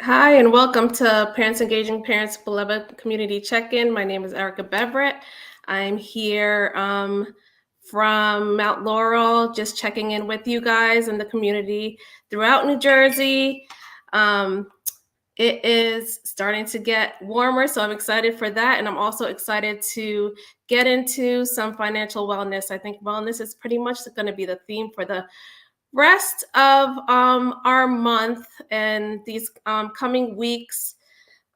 Hi, and welcome to Parents Engaging Parents Beloved Community Check-in. My name is Erica Beverett. I'm here from Mount Laurel, just checking in with you guys in the community throughout New Jersey. Um, it is starting to get warmer, so I'm excited for that. And I'm also excited to get into some financial wellness. I think wellness is pretty much going to be the theme for the rest of our month and these coming weeks.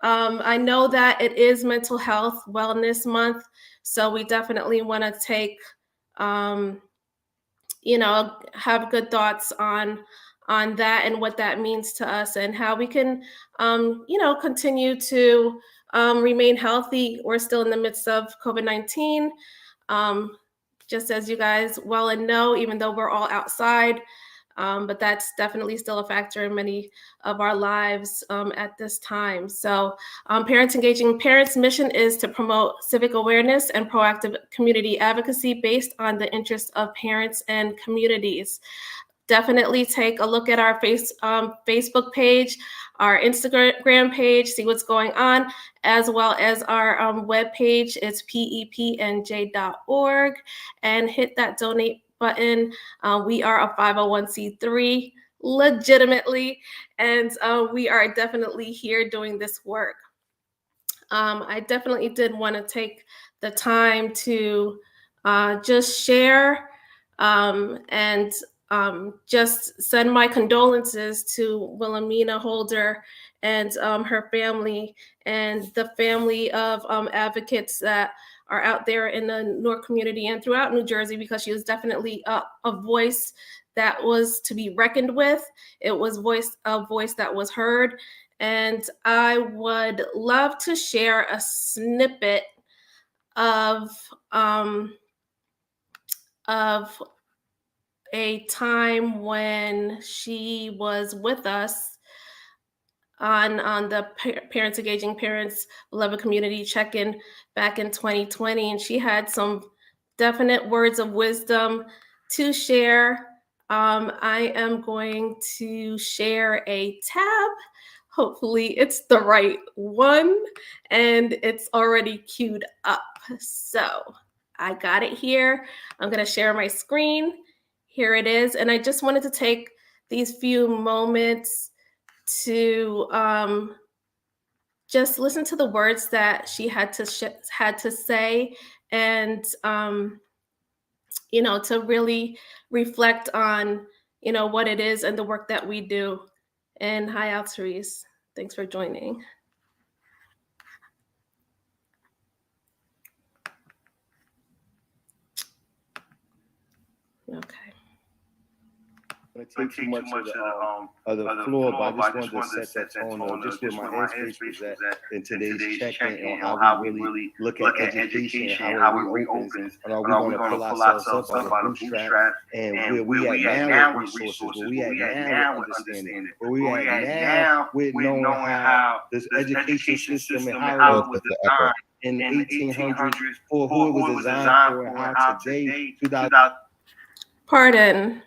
I know that it is Mental Health Wellness Month, so we definitely want to take, um, have good thoughts on that and what that means to us and how we can, continue to remain healthy. We're still in the midst of COVID-19. Um, just as you guys well and know, even though we're all outside, but that's definitely still a factor in many of our lives at this time. So, Parents Engaging Parents' mission is to promote civic awareness and proactive community advocacy based on the interests of parents and communities. Definitely take a look at our Facebook page, our Instagram page, see what's going on, as well as our web page. It's pepnj.org, and hit that donate button. We are a 501c3 legitimately, and we are definitely here doing this work. I definitely did want to take the time to just share and just send my condolences to Wilhelmina Holder and her family and the family of advocates that are out there in the Newark community and throughout New Jersey, because she was definitely a voice that was to be reckoned with. It was a voice that was heard, and I would love to share a snippet of um, of a time when she was with us on the Parents Engaging Parents Beloved Community Check-in back in 2020, and she had some definite words of wisdom to share. I am going to share a tab. Hopefully, it's the right one, and it's already queued up. So I got it here. I'm going to share my screen. Here it is. And I just wanted to take these few moments to just listen to the words that she had to say, and to really reflect on what it is and the work that we do. And hi, Alterice. Thanks for joining. Okay. Want to take too much of the floor, but I just wanted to set that tone of just where my headspace was at in today's check-in on how we really look at education and how it reopens, and are we going to pull ourselves up out of bootstraps, and where we at now with resources, where we at now with understanding, where we at now with knowing how this education system and how it was designed in the 1800s for who it was designed for, and how today, 2000. Pardon.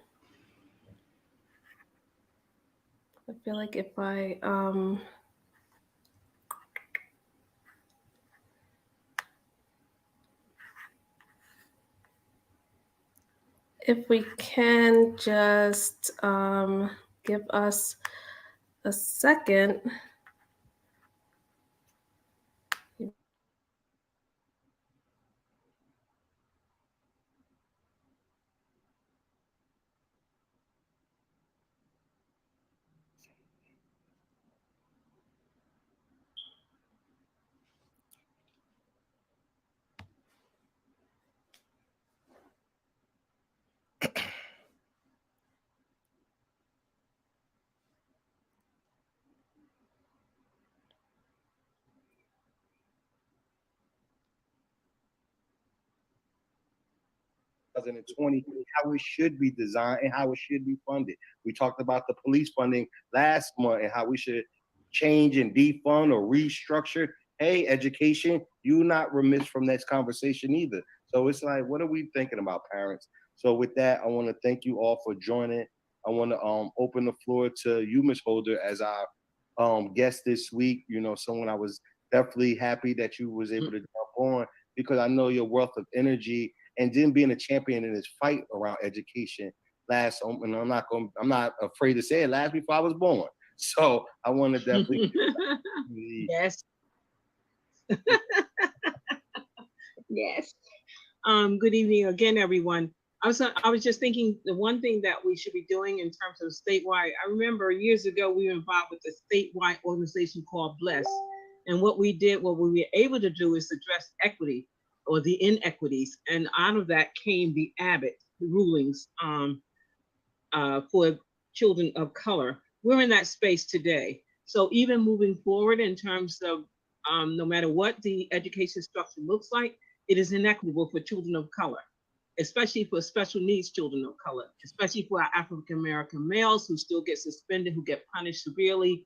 I feel like if we can just give us a second. And 20, how it should be designed and how it should be funded. We talked about the police funding last month and how we should change and defund or restructure. Hey, education, you're not remiss from this conversation either. So it's like, what are we thinking about, parents? So with that, I want to thank you all for joining. I want to open the floor to you, Ms. Holder, as our guest this week. You know, someone I was definitely happy that you was able to jump on, because I know your wealth of energy and then being a champion in this fight around education last. And I'm not afraid to say it, last before I was born. So I want to definitely. Yes. Yes. Good evening again, everyone. I was just thinking the one thing that we should be doing in terms of statewide. I remember years ago we were involved with a statewide organization called Bless, and what we were able to do is address equity or the inequities, and out of that came the Abbott rulings for children of color. We're in that space today. So even moving forward in terms of no matter what the education structure looks like, it is inequitable for children of color, especially for special needs children of color, especially for our African American males who still get suspended, who get punished severely,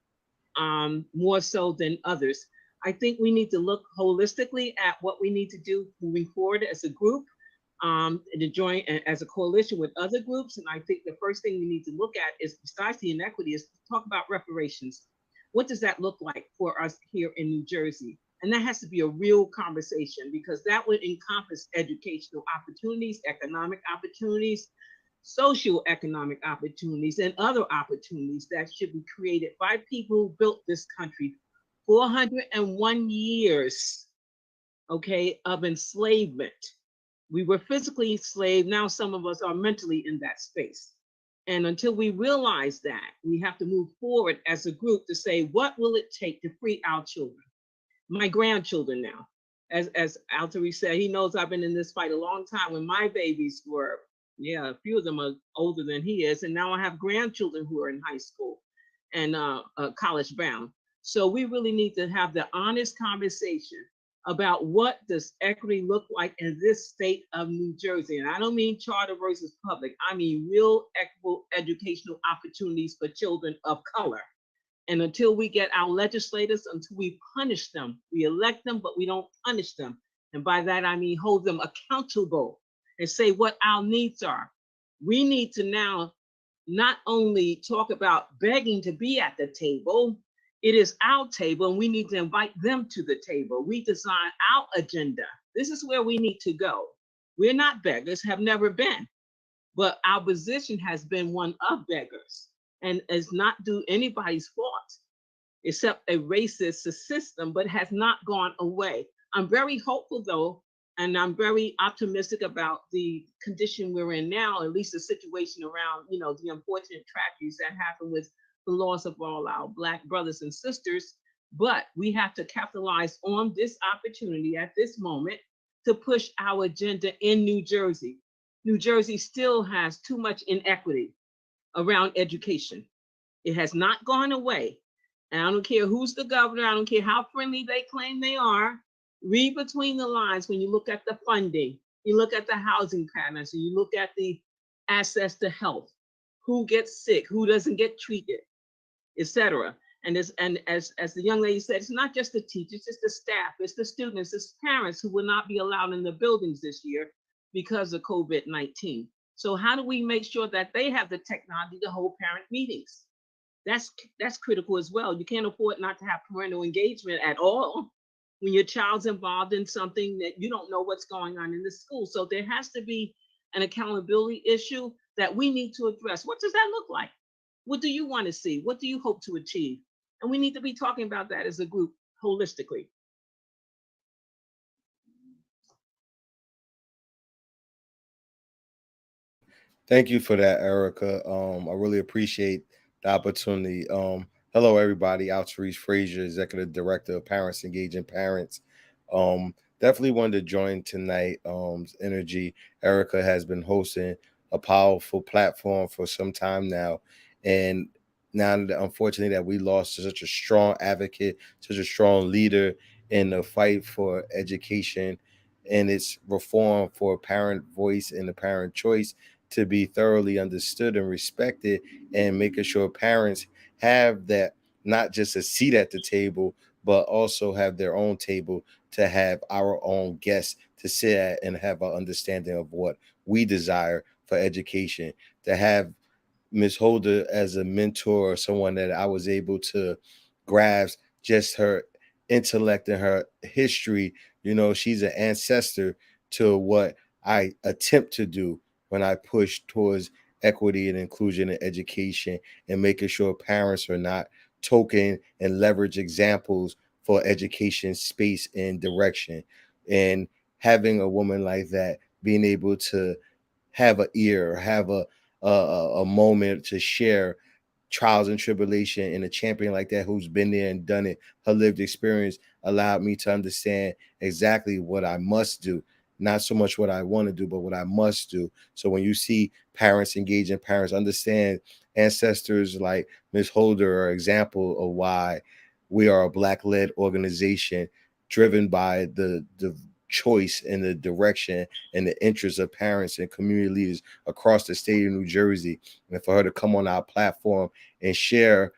more so than others. I think we need to look holistically at what we need to do moving forward as a group, and to join as a coalition with other groups. And I think the first thing we need to look at is, besides the inequity, is to talk about reparations. What does that look like for us here in New Jersey? And that has to be a real conversation, because that would encompass educational opportunities, economic opportunities, socioeconomic opportunities, and other opportunities that should be created by people who built this country. 401 years, okay, of enslavement. We were physically enslaved. Now some of us are mentally in that space. And until we realize that, we have to move forward as a group to say, what will it take to free our children? My grandchildren now. As Altari said, he knows I've been in this fight a long time. When my babies were, a few of them are older than he is. And now I have grandchildren who are in high school and college bound. So we really need to have the honest conversation about what does equity look like in this state of New Jersey. And I don't mean charter versus public. I mean real equitable educational opportunities for children of color. And until we get our legislators, until we punish them, we elect them, but we don't punish them. And by that, I mean hold them accountable and say what our needs are. We need to now not only talk about begging to be at the table, it is our table, and we need to invite them to the table. We design our agenda. This is where we need to go. We're not beggars, have never been, but our position has been one of beggars, and is not due anybody's fault, except a racist system, but has not gone away. I'm very hopeful though, and I'm very optimistic about the condition we're in now, at least the situation around, the unfortunate tragedies that happen with the loss of all our Black brothers and sisters. But we have to capitalize on this opportunity at this moment to push our agenda in New Jersey. New Jersey still has too much inequity around education. It has not gone away. And I don't care who's the governor, I don't care how friendly they claim they are. Read between the lines when you look at the funding, you look at the housing patterns, and you look at the access to health, who gets sick, who doesn't get treated, etc. And as the young lady said, it's not just the teachers, it's the staff, it's the students, it's parents who will not be allowed in the buildings this year because of COVID-19. So how do we make sure that they have the technology to hold parent meetings? That's critical as well. You can't afford not to have parental engagement at all when your child's involved in something that you don't know what's going on in the school. So there has to be an accountability issue that we need to address. What does that look like? What do you want to see? What do you hope to achieve? And we need to be talking about that as a group holistically. Thank you for that, Erica. I really appreciate the opportunity. Hello, everybody. Altarice Frazier, Executive Director of Parents Engaging Parents. Definitely wanted to join tonight. Energy. Erica has been hosting a powerful platform for some time now, and now, unfortunately, that we lost such a strong advocate, such a strong leader in the fight for education and its reform for parent voice and the parent choice to be thoroughly understood and respected, and making sure parents have that, not just a seat at the table, but also have their own table to have our own guests to sit at and have an understanding of what we desire for education. To have Ms. Holder as a mentor or someone that I was able to grasp just her intellect and her history. You know, she's an ancestor to what I attempt to do when I push towards equity and inclusion in education and making sure parents are not token and leverage examples for education space and direction. And having a woman like that being able to have an ear, have a moment to share trials and tribulation, and a champion like that who's been there and done it, her lived experience allowed me to understand exactly what I must do. Not so much what I want to do, but what I must do. So when you see parents engaging, parents understand, ancestors like Ms. Holder are an example of why we are a Black-led organization driven by the choice and the direction and the interests of parents and community leaders across the state of New Jersey. And for her to come on our platform and share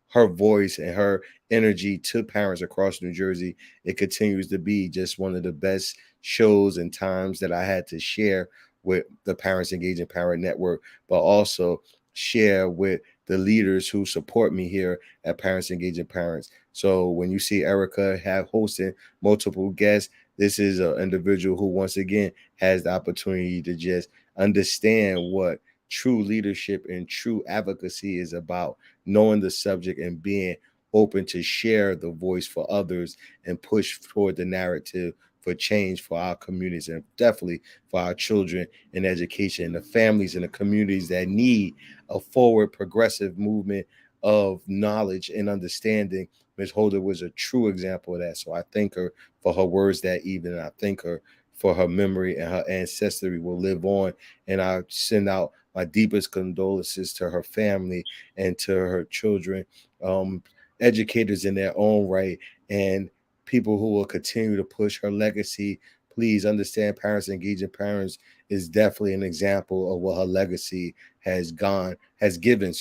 her voice and her energy to parents across New Jersey, it continues to be just one of the best shows and times that I had to share with the Parents Engaging Parent Network, but also share with the leaders who support me here at Parents Engaging Parents. So when you see Erica have hosting multiple guests, this is an individual who once again has the opportunity to just understand what true leadership and true advocacy is about, knowing the subject and being open to share the voice for others and push toward the narrative for change for our communities and definitely for our children in education, the families and the communities that need a forward progressive movement of knowledge and understanding. Ms. Holder was a true example of that. So I thank her for her words that evening. I thank her for her memory, and her ancestry will live on. And I send out my deepest condolences to her family and to her children, educators in their own right, and people who will continue to push her legacy. Please understand, Parents Engaging Parents is definitely an example of what her legacy has given,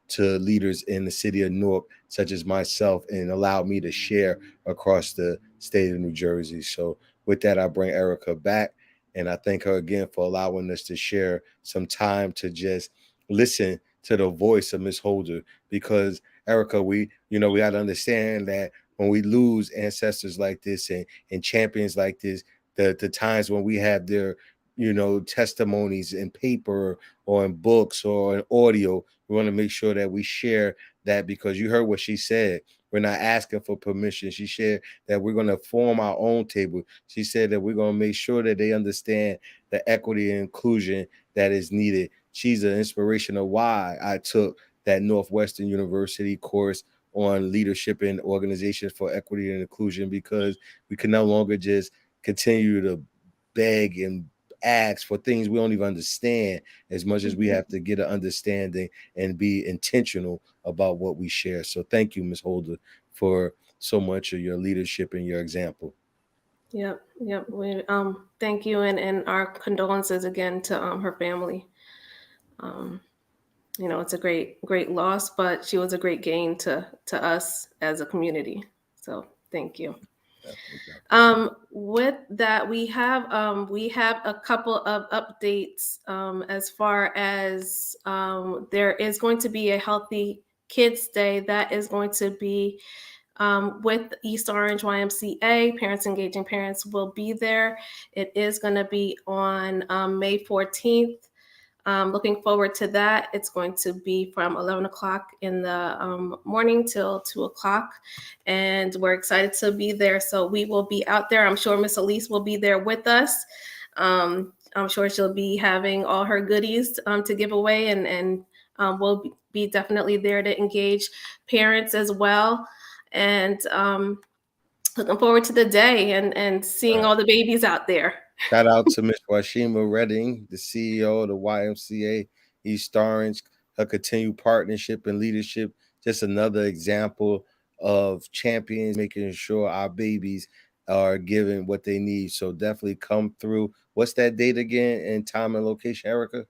to leaders in the city of Newark, such as myself, and allowed me to share across the state of New Jersey. So with that, I bring Erica back, and I thank her again for allowing us to share some time to just listen to the voice of Miss Holder. Because Erica, we got to understand that when we lose ancestors like this and champions like this, the times when we have their testimonies in paper or in books or in audio, we want to make sure that we share that, because you heard what she said. We're not asking for permission. She shared that we're going to form our own table. She said that we're going to make sure that they understand the equity and inclusion that is needed. She's an inspiration of why I took that Northwestern University course on leadership and organizations for equity and inclusion, because we can no longer just continue to beg and ask for things we don't even understand, as much as we have to get an understanding and be intentional about what we share. So thank you, Ms. Holder, for so much of your leadership and your example. Yep. We thank you, and our condolences again to her family. It's a great loss, but she was a great gain to us as a community. So thank you. With that, we have a couple of updates as far as there is going to be a Healthy Kids Day that is going to be with East Orange YMCA. Parents Engaging Parents will be there. It is going to be on May 14th. Looking forward to that. It's going to be from 11 o'clock in the morning till 2 o'clock. And we're excited to be there. So we will be out there. I'm sure Miss Elise will be there with us. I'm sure she'll be having all her goodies to give away. And we'll be definitely there to engage parents as well. And looking forward to the day and seeing all the babies out there. Shout out to Ms. Washima Redding, the CEO of the YMCA East Orange, her continued partnership and leadership. Just another example of champions making sure our babies are given what they need. So definitely come through. What's that date again and time and location, Erica?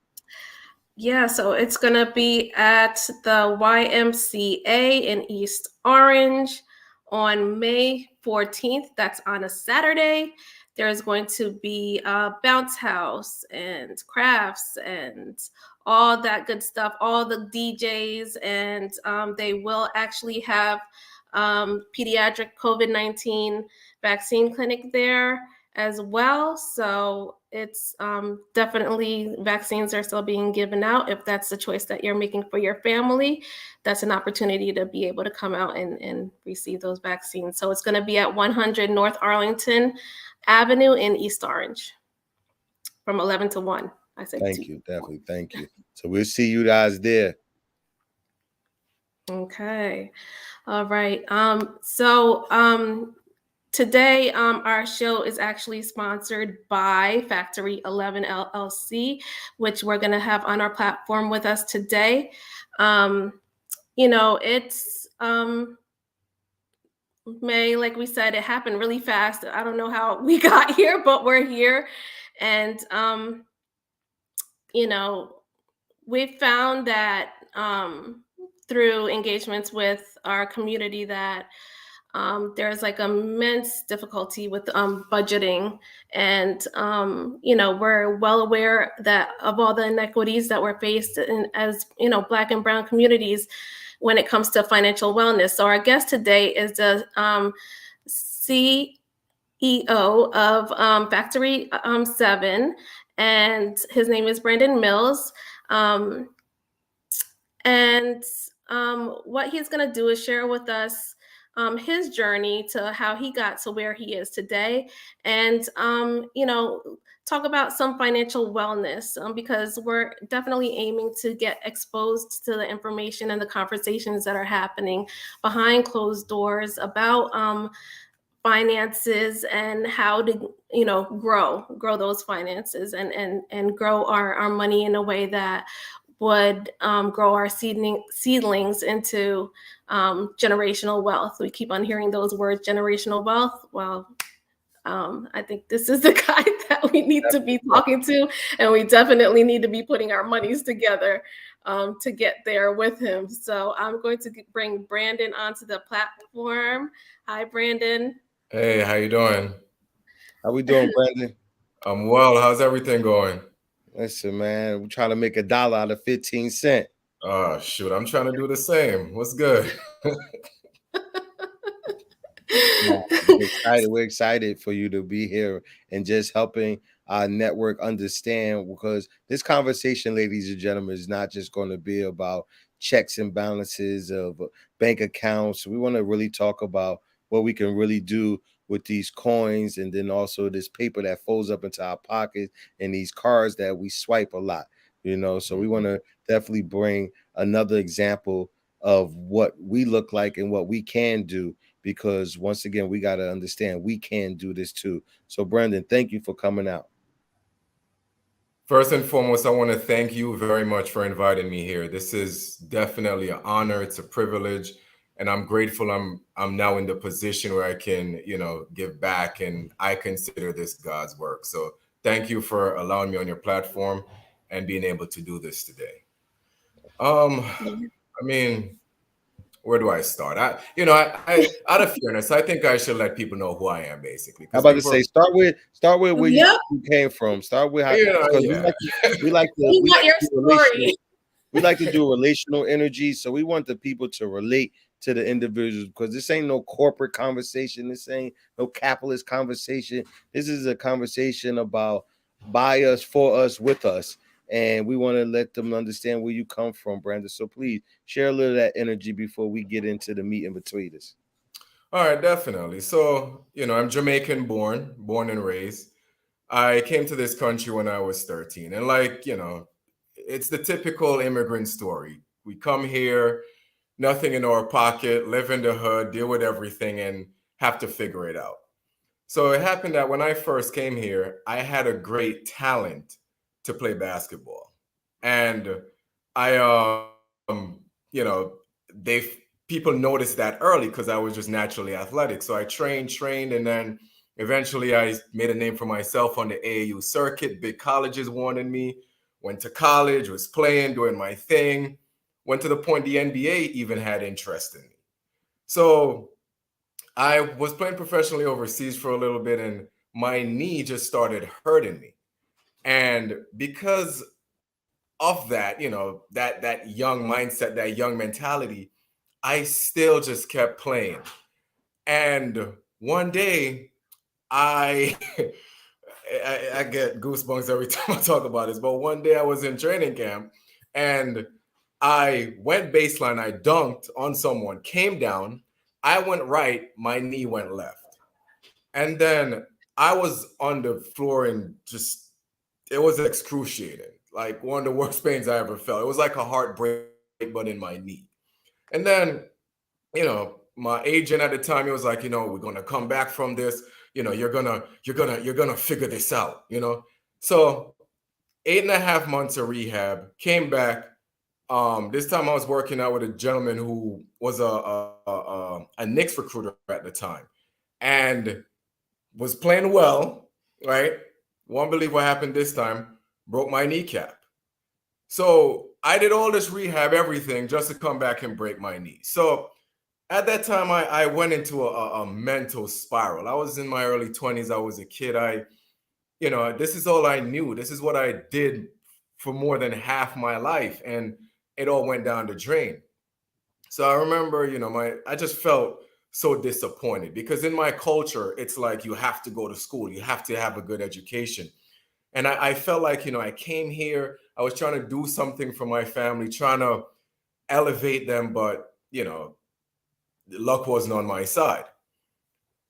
Yeah, so it's going to be at the YMCA in East Orange on May 14th. That's on a Saturday. There's going to be a bounce house and crafts and all that good stuff, all the DJs, and they will actually have pediatric COVID-19 vaccine clinic there as well. So it's definitely, vaccines are still being given out. If that's the choice that you're making for your family, that's an opportunity to be able to come out and receive those vaccines. So it's going to be at 100 North Arlington Avenue in East Orange from 11 to 1. I said Thank 2. you, definitely, thank you. So we'll see you guys there. Okay. All right. Today, our show is actually sponsored by Factory 11 LLC, which we're going to have on our platform with us today. It's May, like we said, it happened really fast. I don't know how we got here, but we're here. And, we found that through engagements with our community that there's like immense difficulty with budgeting, and we're well aware that of all the inequities that we're faced in as Black and Brown communities when it comes to financial wellness. So our guest today is the CEO of Factory 7, and his name is Brandon Mills. What he's going to do is share with us his journey to how he got to where he is today, and talk about some financial wellness, because we're definitely aiming to get exposed to the information and the conversations that are happening behind closed doors about finances and how to grow those finances and grow our money in a way that would grow our seedlings into generational wealth. We keep on hearing those words, generational wealth. Well, I think this is the guy that we need to be talking to, and we definitely need to be putting our monies together to get there with him. So I'm going to bring Brandon onto the platform. Hi, Brandon. Hey, how you doing? How we doing, Brandon? I'm well. How's everything going? Listen, man, we're trying to make $1 out of 15 cents. Oh, shoot. I'm trying to do the same. What's good? We're excited for you to be here and just helping our network understand, because this conversation, ladies and gentlemen, is not just going to be about checks and balances of bank accounts. We want to really talk about what we can really do with these coins, and then also this paper that folds up into our pockets, and these cards that we swipe a lot, So we want to definitely bring another example of what we look like and what we can do, because once again, we got to understand we can do this too. So Brandon, thank you for coming out. First and foremost, I want to thank you very much for inviting me here. This is definitely an honor. It's a privilege. And I'm grateful I'm now in the position where I can, give back, and I consider this God's work. So thank you for allowing me on your platform and being able to do this today. Where do I start? I out of fairness, I think I should let people know who I am, basically. I'm about to say, start with where you came from. Start with how, we like to do relational energy. So we want the people to relate to the individuals, because this ain't no corporate conversation. This ain't no capitalist conversation. This is a conversation about by us, for us, with us. And we want to let them understand where you come from, Brandon. So please share a little of that energy before we get into the meat and between us. All right, definitely. So, I'm Jamaican born and raised. I came to this country when I was 13. And it's the typical immigrant story. We come here, nothing in our pocket, live in the hood, deal with everything, and have to figure it out. So it happened that when I first came here, I had a great talent to play basketball. And people noticed that early because I was just naturally athletic. So I trained, and then eventually I made a name for myself on the AAU circuit. Big colleges wanted me, went to college, was playing, doing my thing, went to the point the NBA even had interest in me. So I was playing professionally overseas for a little bit, and my knee just started hurting me. And because of that, you know, that young mindset, that young mentality, I still just kept playing. And one day I I get goosebumps every time I talk about this, but one day I was in training camp and I went baseline, I dunked on someone, came down, I went right, my knee went left. And then I was on the floor and just, it was excruciating. Like one of the worst pains I ever felt. It was like a heartbreak, but in my knee. And then, you know, my agent at the time, he was like, you know, we're gonna come back from this. You know, you're gonna figure this out. You know, so 8.5 months of rehab, came back. This time I was working out with a gentleman who was a Knicks recruiter at the time, and was playing well, right? Won't believe what happened this time. Broke my kneecap. So I did all this rehab, everything, just to come back and break my knee. So at that time, I went into a mental spiral. I was in my early 20s. I was a kid. You know, this is all I knew. This is what I did for more than half my life. And it all went down the drain. So I remember, you know, I just felt so disappointed because in my culture, it's like you have to go to school, you have to have a good education. And I felt like, you know, I came here, I was trying to do something for my family, trying to elevate them, but, you know, luck wasn't on my side.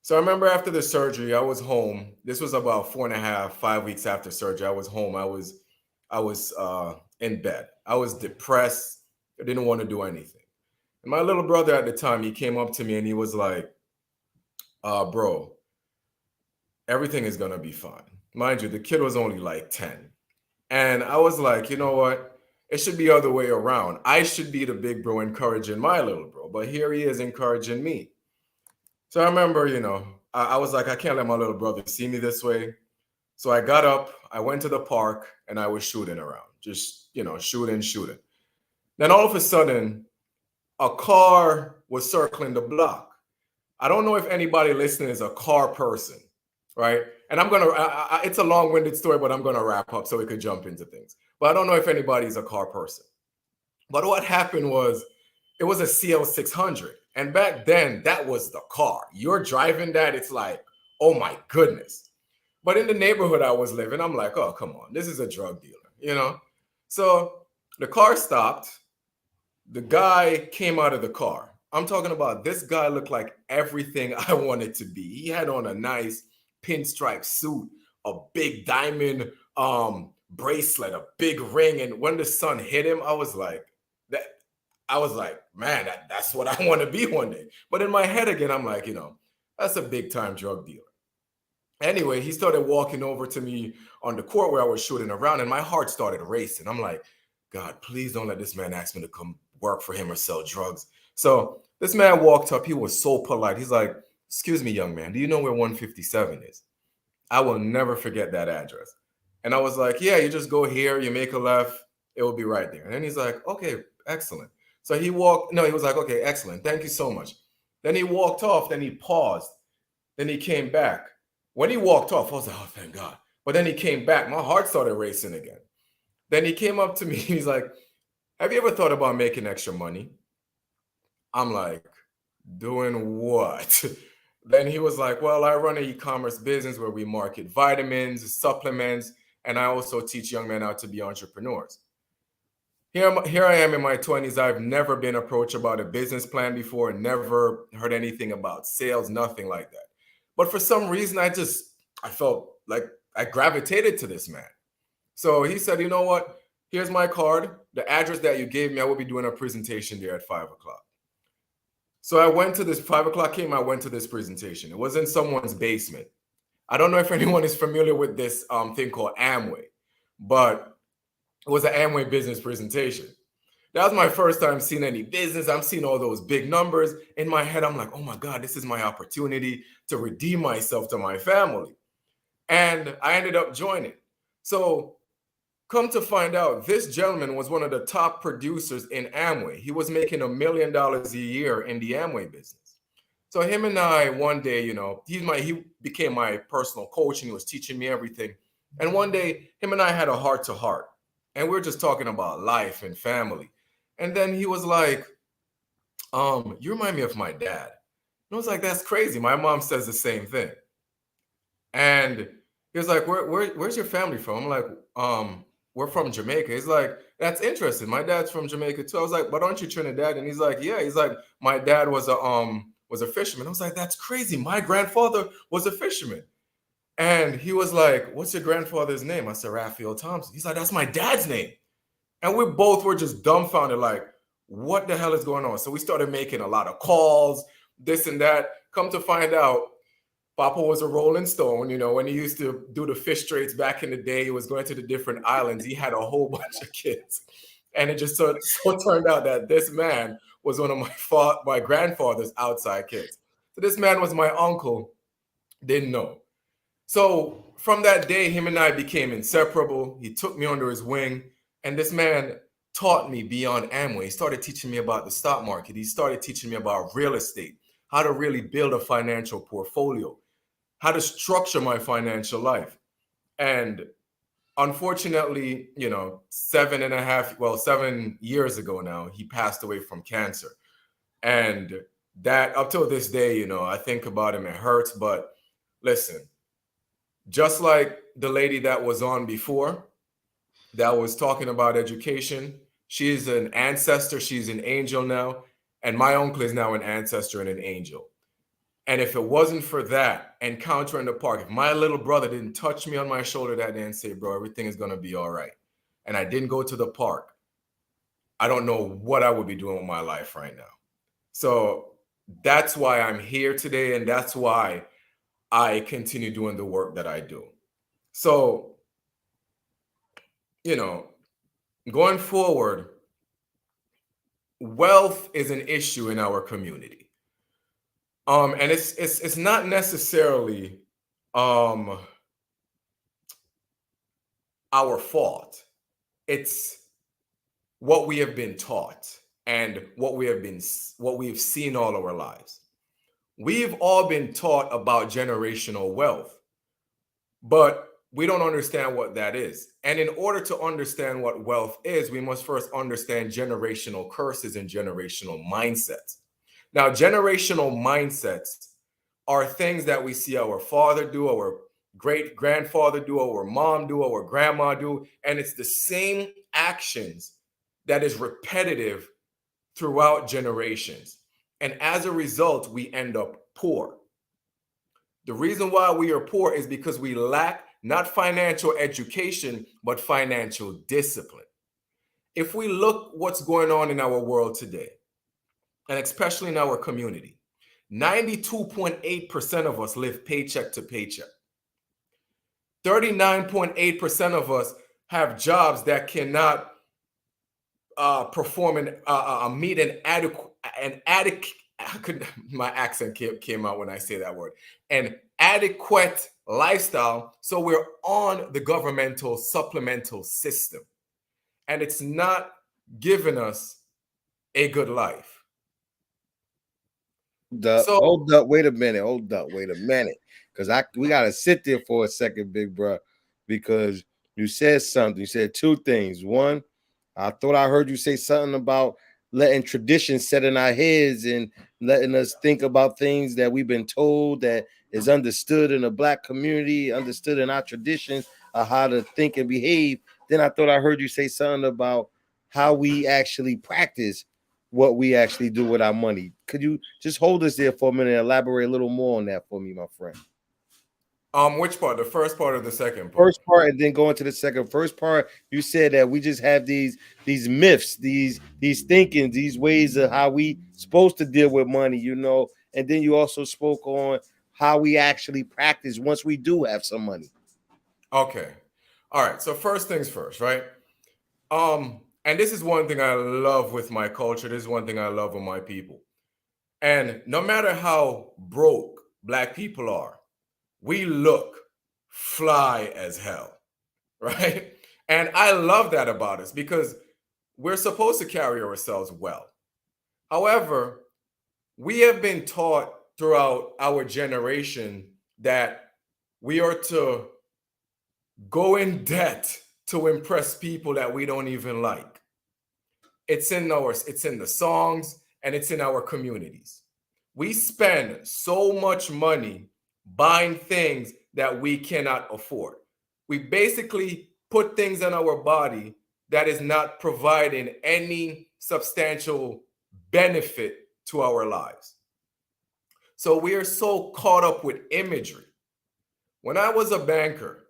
So I remember after the surgery, I was home. This was about 4.5, 5 weeks after surgery. I was home. I was in bed. I was depressed. I didn't want to do anything. And my little brother at the time, he came up to me and he was like, bro, everything is gonna be fine. Mind you, the kid was only like 10. And I was like, you know what? It should be the other way around. I should be the big bro encouraging my little bro, but here he is encouraging me. So I remember, you know, I was like, I can't let my little brother see me this way. So I got up, I went to the park, and I was shooting around, just, you know, shooting. Then all of a sudden, a car was circling the block. I don't know if anybody listening is a car person, right? And I'm gonna, it's a long-winded story, but I'm gonna wrap up so we could jump into things. But I don't know if anybody's a car person. But what happened was, it was a CL600. And back then, that was the car. You're driving that, it's like, oh my goodness. But in the neighborhood I was living, I'm like, oh, come on, this is a drug dealer, you know? So the car stopped. The guy came out of the car. I'm talking about this guy looked like everything I wanted to be. He had on a nice pinstripe suit, a big diamond bracelet, a big ring. And when the sun hit him, I was like, man, that's what I want to be one day. But in my head again, I'm like, you know, that's a big time drug dealer. Anyway, he started walking over to me on the court where I was shooting around, and my heart started racing. I'm like, God, please don't let this man ask me to come work for him or sell drugs. So this man walked up. He was so polite. He's like, excuse me, young man, do you know where 157 is? I will never forget that address. And I was like, yeah, you just go here, you make a left, it will be right there. And then he's like, okay, excellent. So he was like, okay, excellent. Thank you so much. Then he walked off, then he paused, then he came back. When he walked off, I was like, oh, thank God. But then he came back. My heart started racing again. Then he came up to me. He's like, have you ever thought about making extra money? I'm like, doing what? Then he was like, well, I run an e-commerce business where we market vitamins, supplements, and I also teach young men how to be entrepreneurs. Here I am in my 20s. I've never been approached about a business plan before, never heard anything about sales, nothing like that. But for some reason, I felt like I gravitated to this man. So he said, you know what? Here's my card. The address that you gave me, I will be doing a presentation there at 5 o'clock. So I went to this, 5 o'clock came, I went to this presentation. It was in someone's basement. I don't know if anyone is familiar with this thing called Amway, but it was an Amway business presentation. That was my first time seeing any business. I'm seeing all those big numbers. In my head, I'm like, oh my God, this is my opportunity to redeem myself to my family. And I ended up joining. So come to find out, this gentleman was one of the top producers in Amway. He was making $1 million a year in the Amway business. So him and I, one day, you know, he became my personal coach and he was teaching me everything. And one day, him and I had a heart to heart. And we're just talking about life and family. And then he was like, you remind me of my dad. And I was like, that's crazy. My mom says the same thing. And he was like, where's your family from? I'm like, we're from Jamaica. He's like, that's interesting. My dad's from Jamaica too. I was like, but aren't you Trinidad? And he's like, yeah. He's like, my dad was a fisherman. I was like, that's crazy. My grandfather was a fisherman. And he was like, what's your grandfather's name? I said, Raphael Thompson. He's like, that's my dad's name. And we both were just dumbfounded, like, what the hell is going on? So we started making a lot of calls, this and that. Come to find out, Papa was a Rolling Stone. You know, when he used to do the fish trades back in the day, he was going to the different islands. He had a whole bunch of kids. And it just so turned out that this man was one of my grandfather's outside kids. So this man was my uncle, didn't know. So from that day, him and I became inseparable. He took me under his wing. And this man taught me beyond Amway. He started teaching me about the stock market. He started teaching me about real estate, how to really build a financial portfolio, how to structure my financial life. And unfortunately, you know, 7 years ago now, he passed away from cancer. And that up till this day, you know, I think about him, it hurts. But listen, just like the lady that was on before, that was talking about education, she's an ancestor, she's an angel now. And my uncle is now an ancestor and an angel. And if it wasn't for that encounter in the park, if my little brother didn't touch me on my shoulder that day and say, bro, everything is going to be all right, and I didn't go to the park, I don't know what I would be doing with my life right now. So that's why I'm here today. And that's why I continue doing the work that I do. So, you know, going forward, wealth is an issue in our community. And it's not necessarily our fault. It's what we have been taught and what we have seen all our lives. We've all been taught about generational wealth, but we don't understand what that is. And in order to understand what wealth is, we must first understand generational curses and generational mindsets. Now, generational mindsets are things that we see our father do, our great grandfather do, our mom do, our grandma do, and it's the same actions that is repetitive throughout generations. And as a result, we end up poor. The reason why we are poor is because we lack not financial education, but financial discipline. If we look what's going on in our world today, and especially in our community, 92.8% of us live paycheck to paycheck. 39.8% of us have jobs that cannot perform and meet an adequate, my accent came out when I say that word, an adequate lifestyle. So we're on the governmental supplemental system, and it's not giving us a good life. Hold up, wait a minute, because we gotta sit there for a second, big bro, because you said something. You said two things. One, I thought I heard you say something about letting tradition set in our heads and letting us think about things that we've been told that is understood in the Black community, understood in our traditions of how to think and behave. Then I thought I heard you say something about how we actually practice what we actually do with our money. Could you just hold us there for a minute and elaborate a little more on that for me, my friend? Which part? The first part or the second part? First part, and then go into the second. First part, you said that we just have these myths, these thinkings, these ways of how we supposed to deal with money, you know. And then you also spoke on how we actually practice once we do have some money. Okay. All right. So first things first, right? And this is one thing I love with my culture. This is one thing I love with my people. And no matter how broke Black people are, we look fly as hell, right? And I love that about us because we're supposed to carry ourselves well. However, we have been taught throughout our generation that we are to go in debt to impress people that we don't even like. It's in the songs, and it's in our communities. We spend so much money buying things that we cannot afford. We basically put things on our body that is not providing any substantial benefit to our lives. So we are so caught up with imagery. When I was a banker,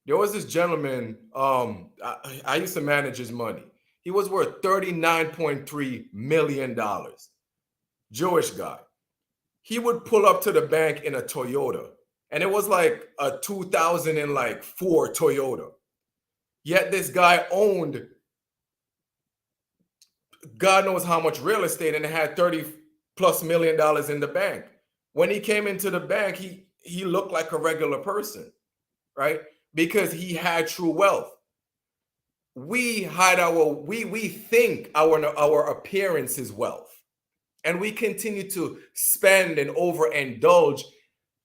there was this gentleman, I used to manage his money. He was worth $39.3 million. Jewish guy. He would pull up to the bank in a Toyota, and it was like a 2004 Toyota. Yet this guy owned God knows how much real estate, and it had $30+ million in the bank. When he came into the bank, he looked like a regular person, right? Because he had true wealth. We hide we think our appearance is wealth, and we continue to spend and overindulge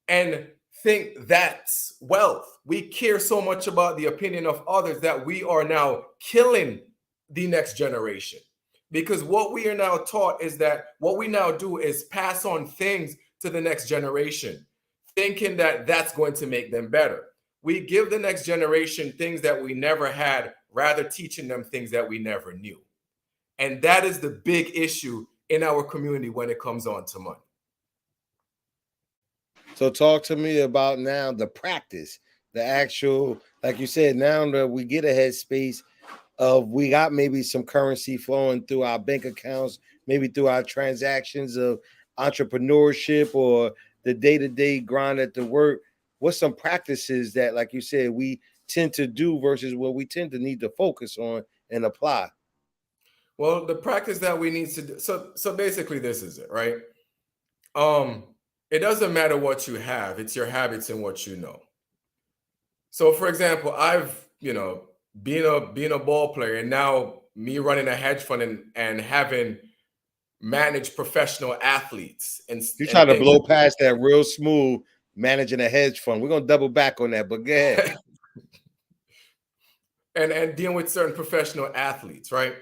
and think that's wealth. We care so much about the opinion of others that we are now killing the next generation, because what we are now taught is that what we now do is pass on things to the next generation, thinking that that's going to make them better. We give the next generation things that we never had, rather teaching them things that we never knew. And that is the big issue in our community when it comes on to money. So talk to me about now the practice, the actual, like you said, now that we get a headspace of we got maybe some currency flowing through our bank accounts, maybe through our transactions of entrepreneurship or the day-to-day grind at the work. What's some practices that, like you said, we tend to do versus what we tend to need to focus on and apply? Well, the practice that we need to do, so basically this is it, right? It doesn't matter what you have, it's your habits and what you know. So for example, I've, being a ball player, and now me running a hedge fund and having managed professional athletes. And you try to blow past that real smooth, managing a hedge fund. We're gonna double back on that, but go ahead. and dealing with certain professional athletes, right?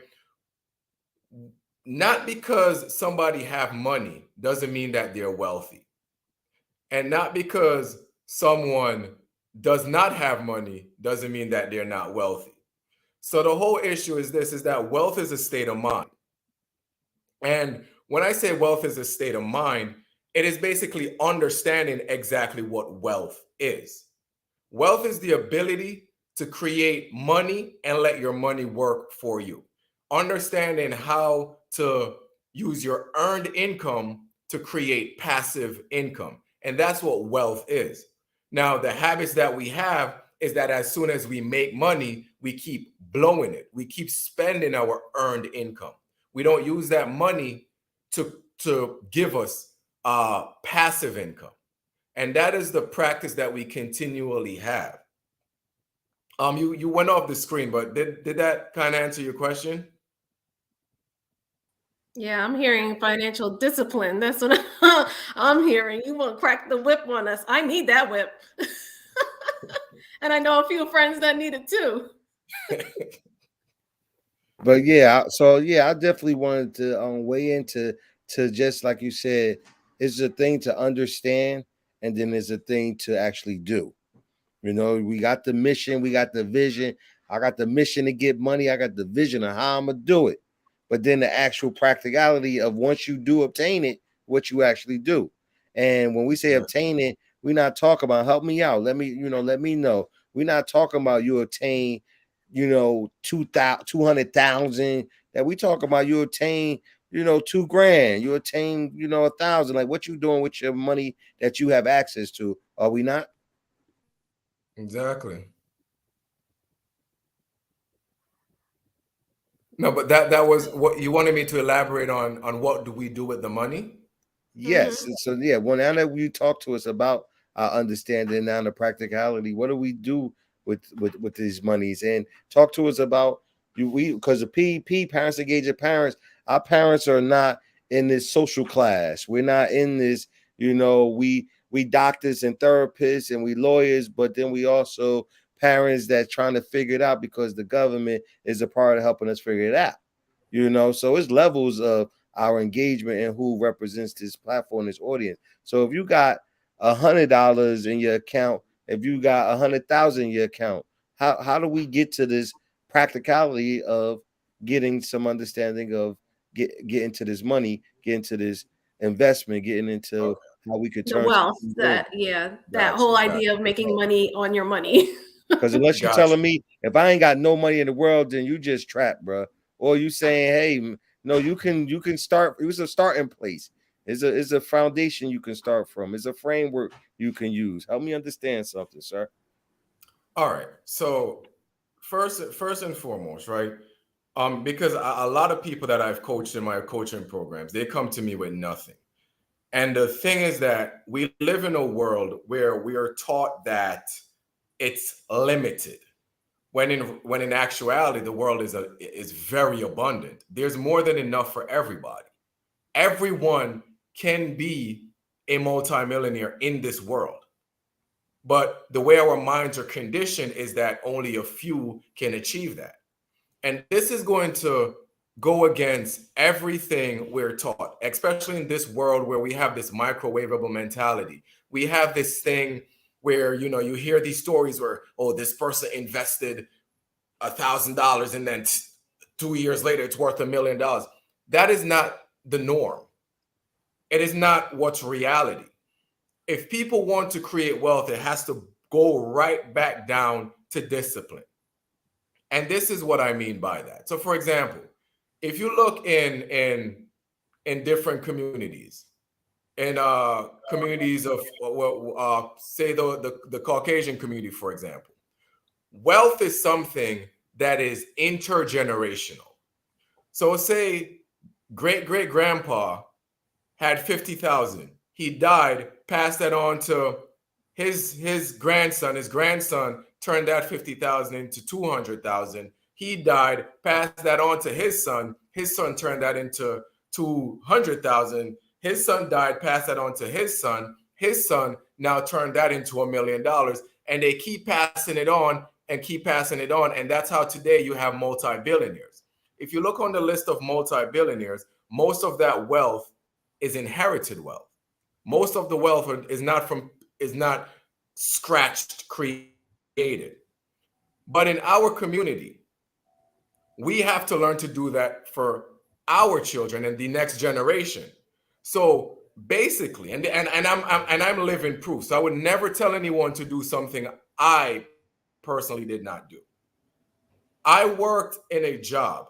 Not because somebody have money doesn't mean that they're wealthy. And not because someone does not have money doesn't mean that they're not wealthy. So the whole issue is this, is that wealth is a state of mind. And when I say wealth is a state of mind, it is basically understanding exactly what wealth is. Wealth is the ability to create money and let your money work for you. Understanding how to use your earned income to create passive income. And that's what wealth is. Now, the habits that we have is that as soon as we make money, we keep blowing it. We keep spending our earned income. We don't use that money to give us passive income. And that is the practice that we continually have. You went off the screen, but did that kind of answer your question? Yeah, I'm hearing financial discipline. That's what I'm hearing. You want to crack the whip on us. I need that whip. And I know a few friends that need it too. But yeah, so yeah, I definitely wanted to weigh into just like you said, it's a thing to understand, and then there's a thing to actually do. We got the mission, we got the vision. I got the mission to get money. I got the vision of how I'm gonna do it. But then the actual practicality of once you do obtain it, what you actually do. And when we say obtain it, we're not talking about help me out. Let me know. We're not talking about you obtain, 200,000. That we talk about you obtain, $2,000. You attain, 1,000. Like what you doing with your money that you have access to? Are we not? Exactly. No, but that was what you wanted me to elaborate on what do we do with the money? Yes. And so yeah, well, now that you talk to us about our understanding now the practicality, what do we do with these monies? And talk to us about because the PEP, parents engaging parents, our parents are not in this social class. We're not in this, we doctors and therapists and we lawyers, but then we also parents that trying to figure it out because the government is a part of helping us figure it out. You know, so it's levels of our engagement and who represents this platform, this audience. So if you got $100 in your account, if you got 100,000 in your account, how do we get to this practicality of getting some understanding of getting to this money, getting to this investment, getting into how we could The turn wealth, that whole idea of making money on your money. because unless you're telling me if I ain't got no money in the world, then you just trapped, bro. Or you saying, hey, no, you can start. It was a starting place. It's a foundation you can start from. It's a framework you can use. Help me understand something, sir. All right. So first and foremost, right? Because a lot of people that I've coached in my coaching programs, they come to me with nothing. And the thing is that we live in a world where we are taught that it's limited, when in actuality the world is very abundant. There's more than enough for everybody. Everyone can be a multimillionaire in this world. But the way our minds are conditioned is that only a few can achieve that. And this is going to go against everything we're taught, especially in this world where we have this microwavable mentality. We have this thing where, you know, you hear these stories where, oh, this person invested $1,000 and then 2 years later it's worth $1 million. That is not the norm. It is not what's reality. If people want to create wealth, it has to go right back down to discipline. And this is what I mean by that. So, for example, if you look in different communities, in communities of say the Caucasian community, for example, wealth is something that is intergenerational. So, say great grandpa had 50,000. He died, passed that on to his grandson. His grandson turned that 50,000 into 200,000. He died, passed that on to his son. His son turned that into 200,000. His son died, passed that on to his son. His son now turned that into $1 million. And they keep passing it on and keep passing it on. And that's how today you have multi-billionaires. If you look on the list of multi-billionaires, most of that wealth is inherited wealth. Most of the wealth is not scratched, created. But in our community, we have to learn to do that for our children and the next generation. So basically, and I'm living proof. So I would never tell anyone to do something I personally did not do. I worked in a job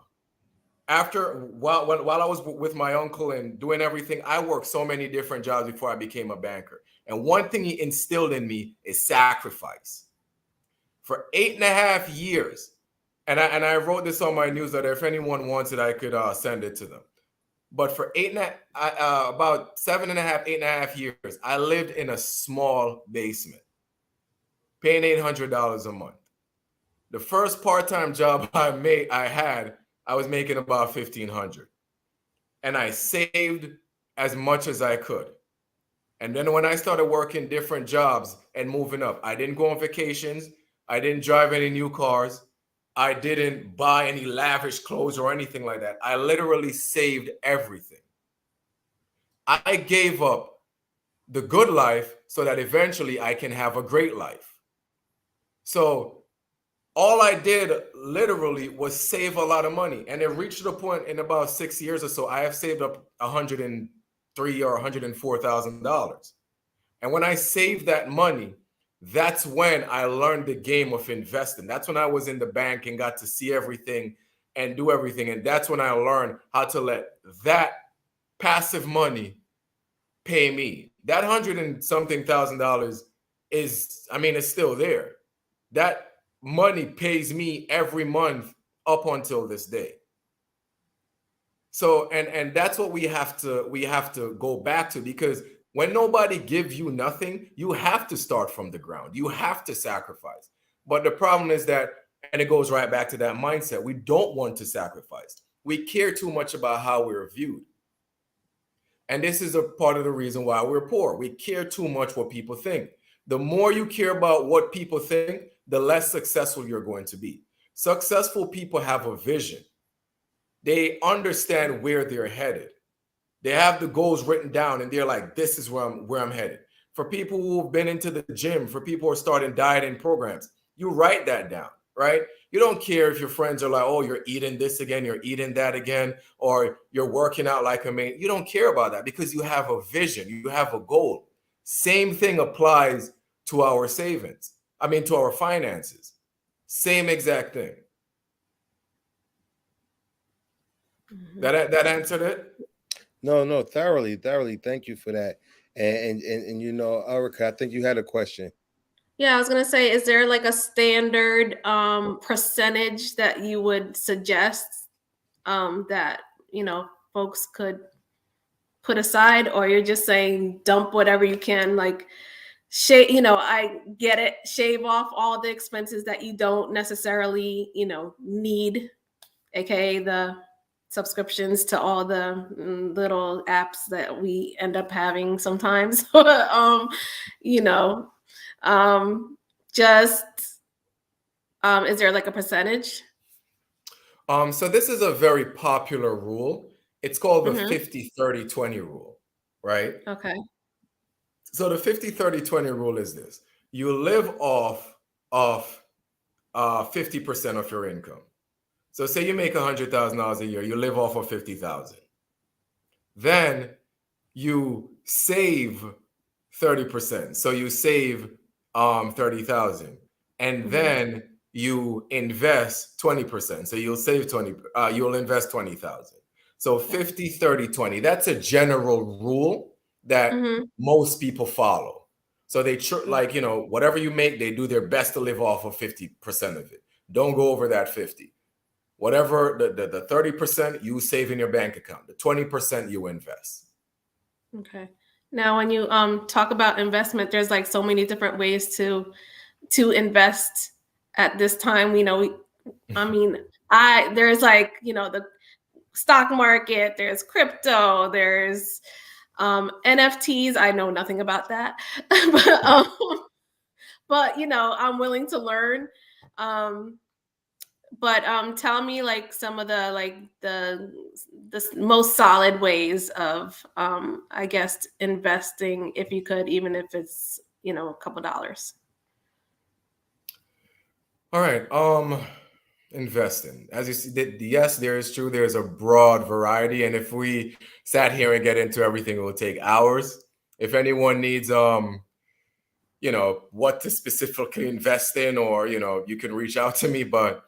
while I was with my uncle and doing everything. I worked so many different jobs before I became a banker. And one thing he instilled in me is sacrifice. For 8.5 years, and I wrote this on my newsletter. If anyone wants it, I could send it to them. But for about 8.5 years, I lived in a small basement, paying $800 a month. The first part-time job I had, I was making about $1,500, and I saved as much as I could. And then when I started working different jobs and moving up, I didn't go on vacations. I didn't drive any new cars. I didn't buy any lavish clothes or anything like that. I literally saved everything. I gave up the good life so that eventually I can have a great life. So all I did literally was save a lot of money. And it reached the point in about 6 years or so, I have saved up $103,000 or $104,000. And when I saved that money, that's when I learned the game of investing. That's when I was in the bank and got to see everything and do everything. And that's when I learned how to let that passive money pay me. That $100 and something thousand is, it's still there. That money pays me every month up until this day. So, and that's what we have to go back to, because when nobody gives you nothing, you have to start from the ground. You have to sacrifice. But the problem is that, and it goes right back to that mindset, we don't want to sacrifice. We care too much about how we're viewed. And this is a part of the reason why we're poor. We care too much what people think. The more you care about what people think, the less successful you're going to be. Successful people have a vision. They understand where they're headed. They have the goals written down and they're like, this is where I'm headed. For people who've been into the gym, for people who are starting dieting programs, you write that down, right? You don't care if your friends are like, oh, you're eating this again, you're eating that again, or you're working out like a man. You don't care about that because you have a vision, you have a goal. Same thing applies to our savings. I mean, to our finances. Same exact thing. That answered it? No, thoroughly. Thank you for that. And Erica, I think you had a question. Yeah, I was gonna say, is there like a standard percentage that you would suggest that folks could put aside, or you're just saying dump whatever you can, like shave? I get it, shave off all the expenses that you don't necessarily need, aka the subscriptions to all the little apps that we end up having sometimes. Just is there like a percentage? So this is a very popular rule. It's called the 50-30-20 rule, right? Okay. So the 50-30-20 rule is this. You live off of 50% of your income. So say you make $100,000 a year, you live off of 50,000. Then you save 30%. So you save 30,000. And then you invest 20%. So you'll save you'll invest 20,000. So 50-30-20. That's a general rule that most people follow. So they whatever you make, they do their best to live off of 50% of it. Don't go over that 50. Whatever the 30% you save in your bank account, the 20% you invest. Okay. Now, when you talk about investment, there's like so many different ways to invest at this time. There's like the stock market, there's crypto, there's NFTs. I know nothing about that, but I'm willing to learn. But tell me like some of the most solid ways of I guess investing, if you could, even if it's a couple dollars. All right. Investing. As you see, yes, there is true. There's a broad variety. And if we sat here and get into everything, it will take hours. If anyone needs what to specifically invest in, or you can reach out to me. But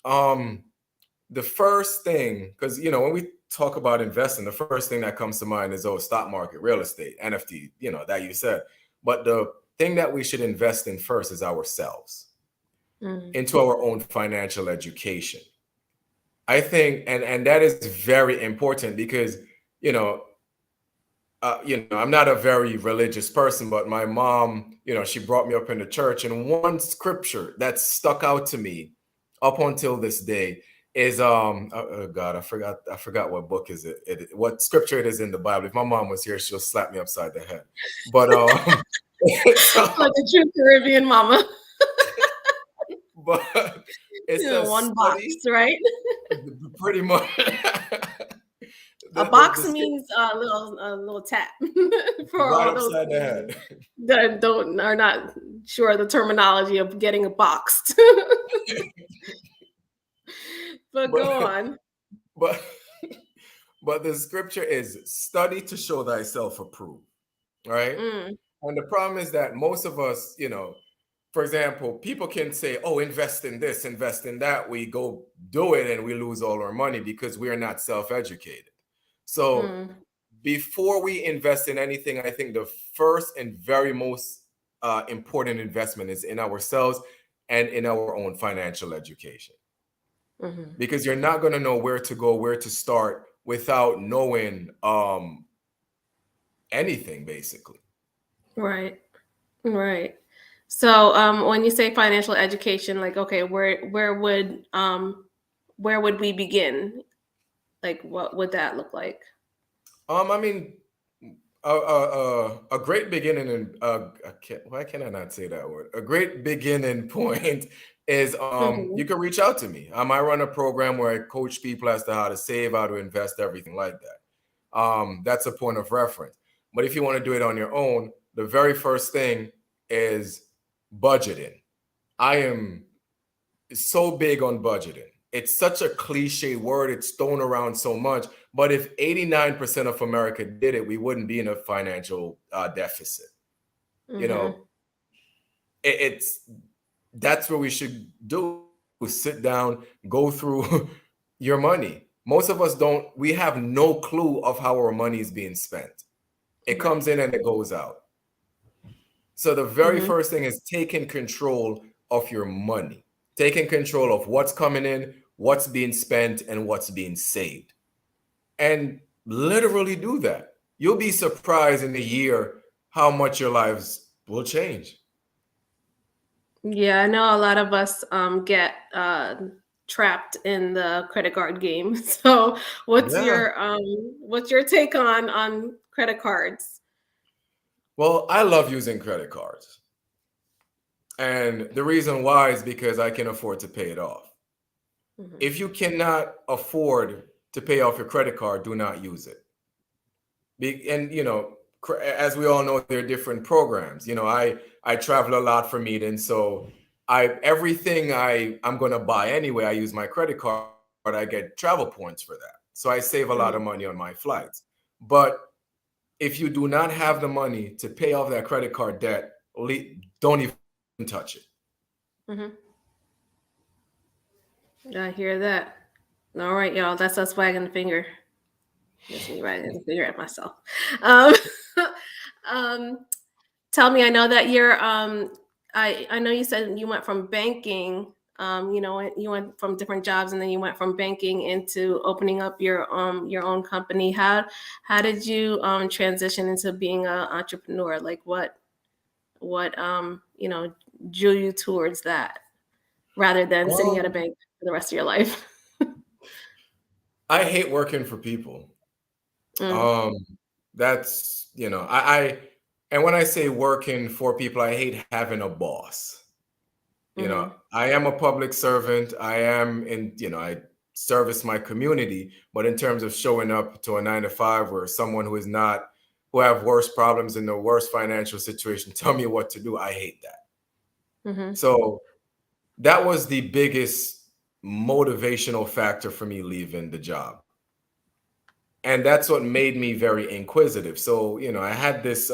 the first thing, because when we talk about investing, the first thing that comes to mind is stock market, real estate, NFT, that you said. But the thing that we should invest in first is ourselves, into our own financial education. I think, and that is very important because I'm not a very religious person, but my mom, she brought me up in the church, and one scripture that stuck out to me up until this day is oh God, I forgot what book is it, what scripture it is in the Bible. If my mom was here, she'll slap me upside the head. But like a true Caribbean mama. But it's one box, right? Pretty much. A box means a little tap for right all those upside the head that are not sure the terminology of getting a boxed. But go on. But the scripture is study to show thyself approved, right? And the problem is that most of us, for example, people can say, oh, invest in this, invest in that. We go do it and we lose all our money because we are not self-educated. So before we invest in anything, I think the first and very most important investment is in ourselves and in our own financial education. Because you're not going to know where to go, where to start without knowing anything, basically. Right. So when you say financial education, like, okay, where would we begin? Like, what would that look like? I mean, a great beginning and why can I not say that word? A great beginning point is Mhm. you can reach out to me. I run a program where I coach people as to how to save, how to invest, everything like that. That's a point of reference. But if you want to do it on your own, the very first thing is budgeting. I am so big on budgeting. It's such a cliche word, it's thrown around so much. But if 89% of America did it, we wouldn't be in a financial deficit. You Mhm. know, it's that's what we should do. Sit down, go through your money. Most of us don't, we have no clue of how our money is being spent. It Right. comes in and it goes out. So the very Mhm. first thing is taking control of your money, taking control of what's coming in, what's being spent, and what's being saved. And literally do that. You'll be surprised in a year how much your lives will change. Yeah, I know a lot of us get trapped in the credit card game. So, Yeah. what's your take on credit cards? Well, I love using credit cards. And the reason why is because I can afford to pay it off. Mhm. If you cannot afford to pay off your credit card, do not use it. And as we all know, there are different programs. I travel a lot for meetings, so I everything I'm going to buy anyway, I use my credit card. I get travel points for that, so I save a lot of Mhm. money on my flights. But if you do not have the money to pay off that credit card debt, don't even touch it. Mhm. I hear that. All right, y'all. That's us wagging the finger. That's me wagging the finger at myself. Um, um, Tell me, I know that you're I know you said you went from banking, you went from different jobs and then you went from banking into opening up your own company. How did you transition into being an entrepreneur? Like what drew you towards that rather than sitting at a Um, bank for the rest of your life? I hate working for people. Mm, Um, that's I and when I say working for people, I hate having a boss. mhm, I am a public servant. I am I service my community, but in terms of showing up to a 9 to 5 or someone who have worse problems in the worst financial situation, tell me what to do. I hate that. mhm, So that was the biggest motivational factor for me leaving the job. And that's what made me very inquisitive. So, I had this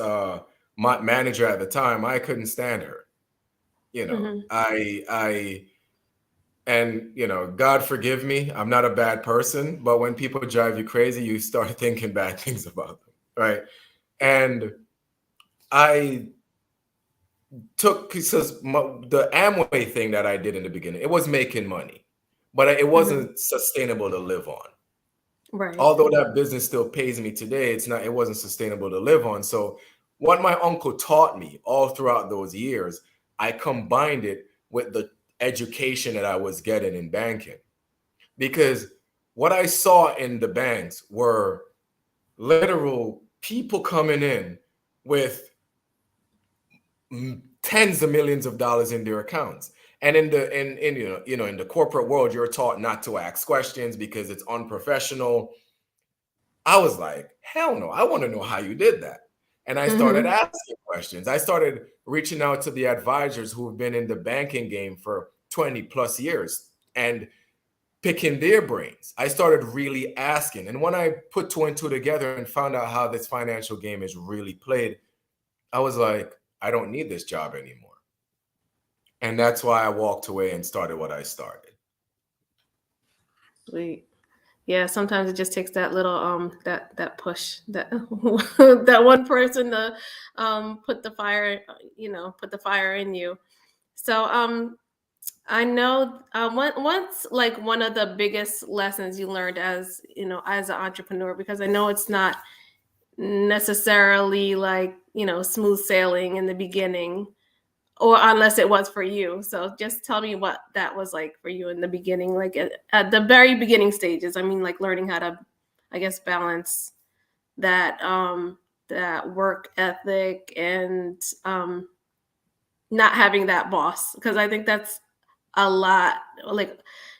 manager at the time. I couldn't stand her. mhm, And God forgive me, I'm not a bad person, but when people drive you crazy, you start thinking bad things about them, right? And I took because the Amway thing that I did in the beginning, it was making money, but it mhm. wasn't sustainable to live on. Right. Although that business still pays me today, it wasn't sustainable to live on. So what my uncle taught me all throughout those years, I combined it with the education that I was getting in banking. Because what I saw in the banks were literal people coming in with tens of millions of dollars in their accounts. And in the corporate world, you're taught not to ask questions because it's unprofessional. I was like, hell no, I want to know how you did that. And I started Mhm. asking questions. I started reaching out to the advisors who have been in the banking game for 20 plus years and picking their brains. I started really asking. And when I put two and two together and found out how this financial game is really played, I was like, I don't need this job anymore. And that's why I walked away and started what I started. Sweet. Yeah, sometimes it just takes that little that push that that one person to put the fire, put the fire in you. So I know once like one of the biggest lessons you learned as as an entrepreneur, because I know it's not necessarily like smooth sailing in the beginning, or unless it was for you. So just tell me what that was like for you in the beginning, like at the very beginning stages. I mean, like learning how to, I guess, balance that. that work ethic and not having that boss, because I think that's a lot. Like,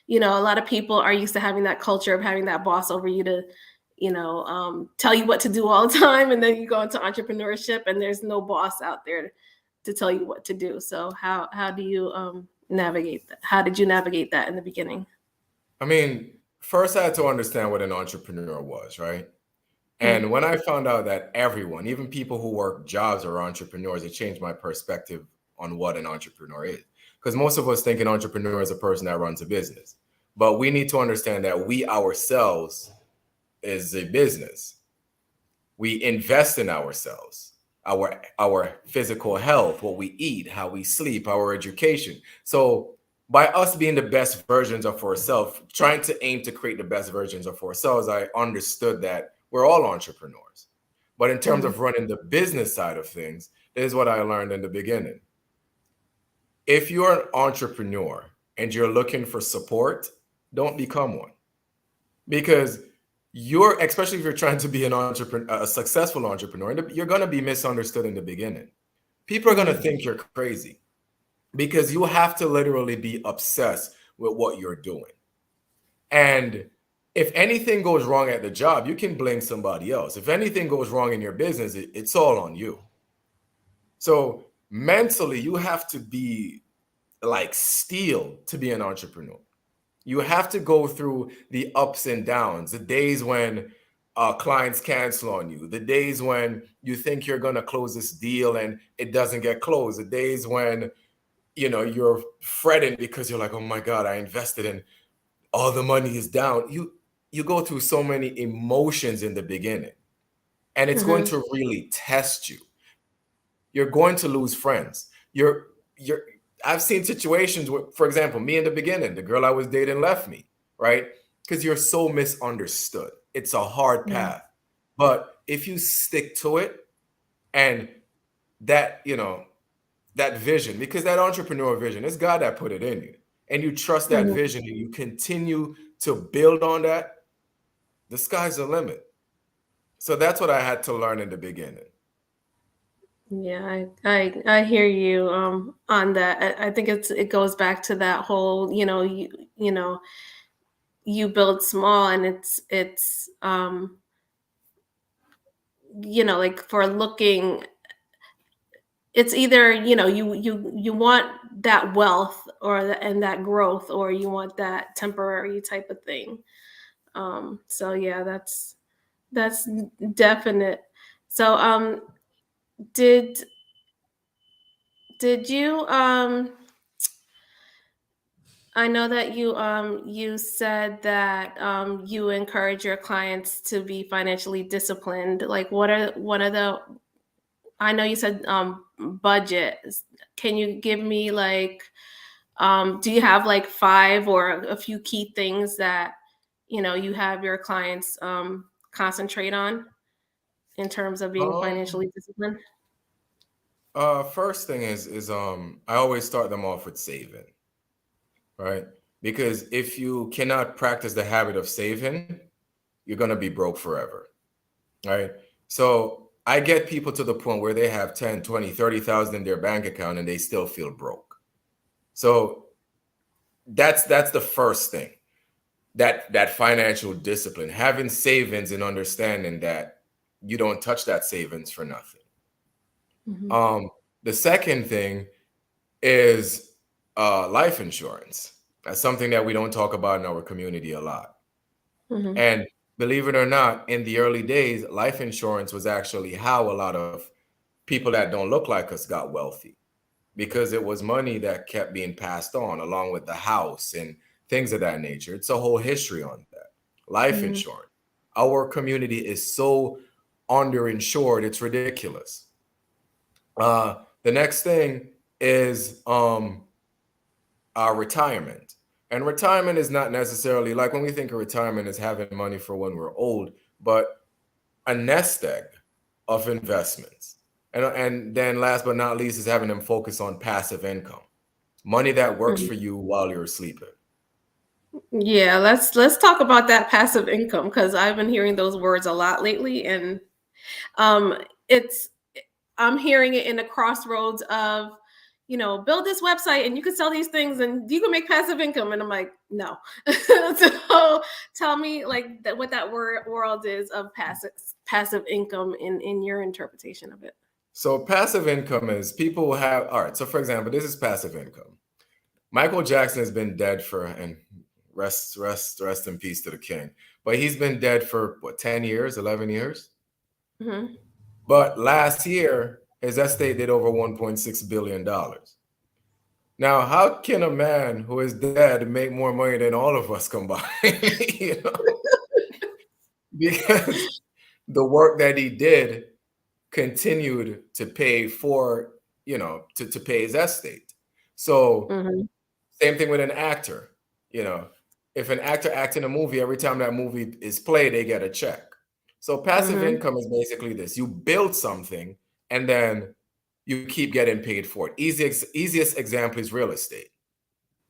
a lot of people are used to having that culture of having that boss over you to, tell you what to do all the time, and then you go into entrepreneurship and there's no boss out there to tell you what to do. So how do you navigate that? How did you navigate that in the beginning? I mean, first I had to understand what an entrepreneur was, right? And when I found out that everyone, even people who work jobs, are entrepreneurs, it changed my perspective on what an entrepreneur is. Because most of us think an entrepreneur is a person that runs a business. But we need to understand that we ourselves is a business. We invest in ourselves, our physical health, what we eat, how we sleep, our education. So by us being the best versions of ourselves, trying to aim to create the best versions of ourselves, I understood that we're all entrepreneurs. But in terms of running the business side of things, this is what I learned in the beginning. If you're an entrepreneur and you're looking for support, don't become one. Because especially if you're trying to be an entrepreneur, a successful entrepreneur, you're going to be misunderstood in the beginning. People are going to think you're crazy because you have to literally be obsessed with what you're doing. And if anything goes wrong at the job, you can blame somebody else. If anything goes wrong in your business, it's all on you. So mentally, you have to be like steel to be an entrepreneur. You have to go through the ups and downs, the days when clients cancel on you, the days when you think you're going to close this deal and it doesn't get closed, the days when you're fretting because you're like, oh my God, I invested and all the money is down. You go through so many emotions in the beginning, and it's going to really test you. You're going to lose friends. I've seen situations where, for example, me in the beginning, the girl I was dating left me, right? Because you're so misunderstood. It's a hard path. But if you stick to it and that vision, because that entrepreneur vision, it's God that put it in you, and you trust that vision and you continue to build on that, the sky's the limit. So that's what I had to learn in the beginning. Yeah, I hear you on that. I think it goes back to that whole, you build small, and it's like for looking, it's either, you want that wealth and that growth, or you want that temporary type of thing. So yeah, that's definite. So did you I know that you said that you encourage your clients to be financially disciplined. Like, what are one of the, I know you said budget. Can you give me like do you have like 5 or a few key things that you have your clients concentrate on in terms of being financially disciplined? First thing is I always start them off with saving, right? Because if you cannot practice the habit of saving, you're going to be broke forever, right? So I get people to the point where they have 10, 20, 30,000 in their bank account and they still feel broke. So that's the first thing, that financial discipline, having savings and understanding that you don't touch that savings for nothing. The second thing is life insurance. That's something that we don't talk about in our community a lot. And believe it or not, in the early days, life insurance was actually how a lot of people that don't look like us got wealthy, because it was money that kept being passed on along with the house and things of that nature. It's a whole history on that. Life insurance. Our community is so underinsured, it's ridiculous. The next thing is our retirement. And retirement is not necessarily like, when we think of retirement as having money for when we're old, but a nest egg of investments. And then last but not least is having them focus on passive income, money that works for you while you're sleeping. Yeah, let's talk about that passive income, because I've been hearing those words a lot lately. And I'm hearing it in the crossroads of, build this website and you can sell these things and you can make passive income. And I'm like, no. So tell me what that world is of passive income in your interpretation of it. So passive income is people have, all right. So for example, this is passive income. Michael Jackson has been dead and rest in peace to the king. But he's been dead for 10 years, 11 years. Mm-hmm. But last year, his estate did over $1.6 billion. Now, how can a man who is dead make more money than all of us combined? Because the work that he did continued to pay for, to pay his estate. So same thing with an actor. If an actor acts in a movie, every time that movie is played, they get a check. So passive income is basically this. You build something and then you keep getting paid for it. Easiest example is real estate.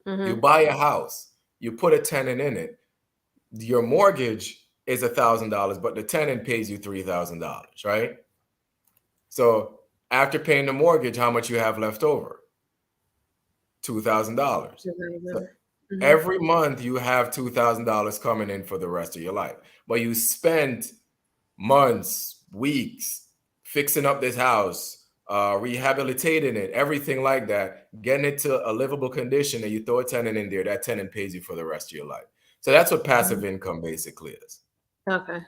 You buy a house, you put a tenant in it. Your mortgage is $1,000, but the tenant pays you $3,000, right? So after paying the mortgage, how much you have left over? $2,000. So every month you have $2,000 coming in for the rest of your life. But you spent months, weeks fixing up this house, rehabilitating it, everything like that, getting it to a livable condition, and you throw a tenant in there, that tenant pays you for the rest of your life. So that's what passive income basically is. Okay.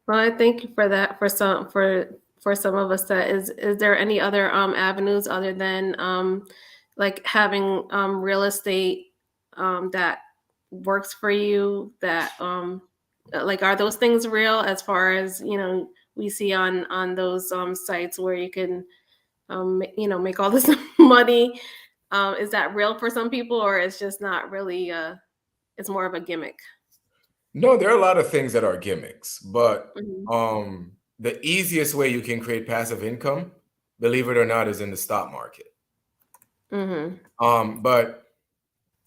Well, I thank you for that. For some of us, that is there any other avenues other than like having real estate that works for you, that like, are those things real as far as we see on those sites where you can make all this money? Is that real for some people, or it's just not really it's more of a gimmick? No, there are a lot of things that are gimmicks, but the easiest way you can create passive income, believe it or not, is in the stock market.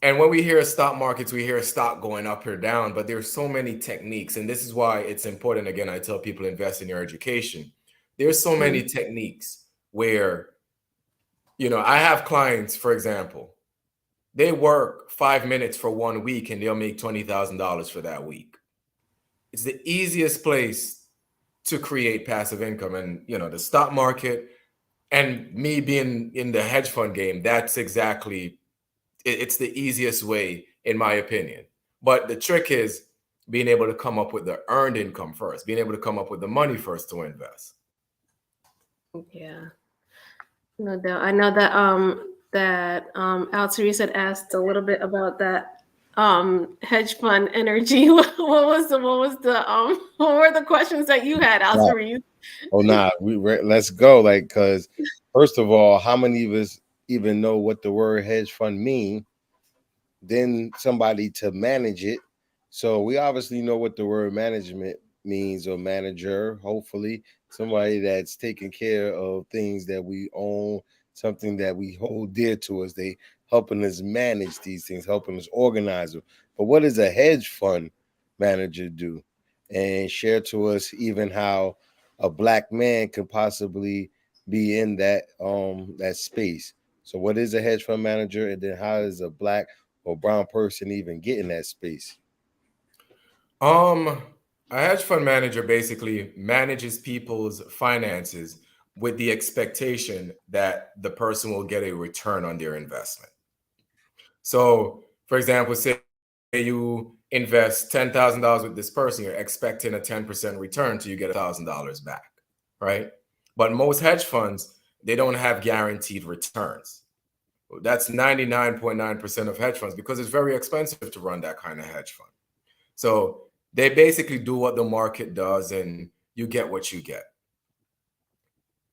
And when we hear stock markets, we hear stock going up or down, but there's so many techniques. And this is why it's important. Again, I tell people, invest in your education. There's so many techniques where, I have clients, for example, they work 5 minutes for 1 week and they'll make $20,000 for that week. It's the easiest place to create passive income. And, the stock market, and me being in the hedge fund game, it's the easiest way, in my opinion. But the trick is being able to come up with the earned income first, being able to come up with the money first to invest. Yeah, no doubt. I know that Al Therese had asked a little bit about that hedge fund energy. What were the questions that you had, Al Therese? Oh, nah, let's go. Because first of all, how many of us even know what the word hedge fund mean? Then somebody to manage it. So we obviously know what the word management means, or manager, hopefully somebody that's taking care of things that we own, something that we hold dear to us. They helping us manage these things, helping us organize them. But what does a hedge fund manager do? And share to us even how a Black man could possibly be in that space. So what is a hedge fund manager, and then how does a Black or brown person even get in that space? A hedge fund manager basically manages people's finances with the expectation that the person will get a return on their investment. So, for example, say you invest $10,000 with this person, you're expecting a 10% return till you get $1,000 back, right? But most hedge funds, they don't have guaranteed returns. That's 99.9% of hedge funds, because it's very expensive to run that kind of hedge fund. So they basically do what the market does, and you get what you get.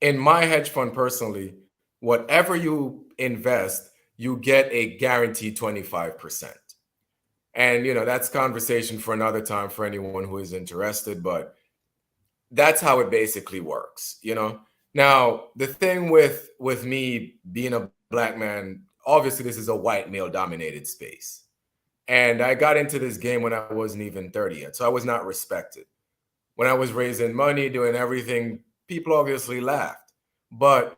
In my hedge fund personally, whatever you invest, you get a guaranteed 25%. And, that's conversation for another time for anyone who is interested, but that's how it basically works, Now, the thing with me being a Black man, obviously this is a white male dominated space. And I got into this game when I wasn't even 30 yet, so I was not respected. when I was raising money, doing everything, people obviously laughed. But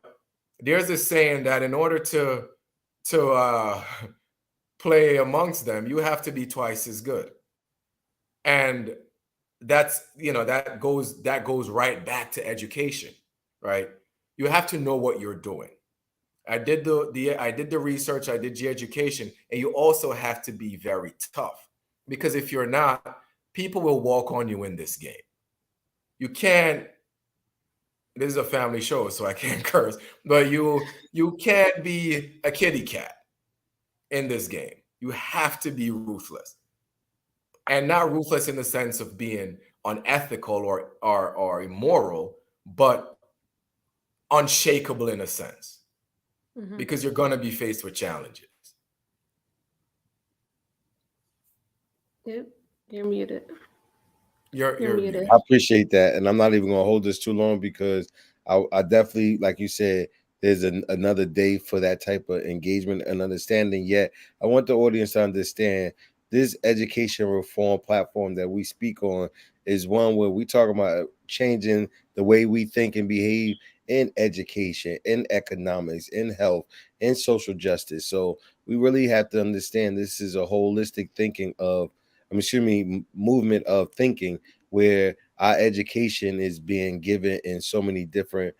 there's this saying that in order to play amongst them, you have to be twice as good. And that's, that goes right back to education, right? You have to know what you're doing. I did the research, I did the education, and you also have to be very tough, because if you're not, people will walk on you in this game. You can't, this is a family show, so I can't curse, but you can't be a kitty cat in this game. You have to be ruthless. And not ruthless in the sense of being unethical or immoral, but unshakable in a sense, because you're going to be faced with challenges. Yep, you're muted. You're muted. I appreciate that, and I'm not even going to hold this too long, because I definitely, like you said, there's another day for that type of engagement and understanding. Yet I want the audience to understand this education reform platform that we speak on is one where we talk about changing the way we think and behave in education, in economics, in health, in social justice. So we really have to understand this is a holistic thinking of, movement of thinking, where our education is being given in so many different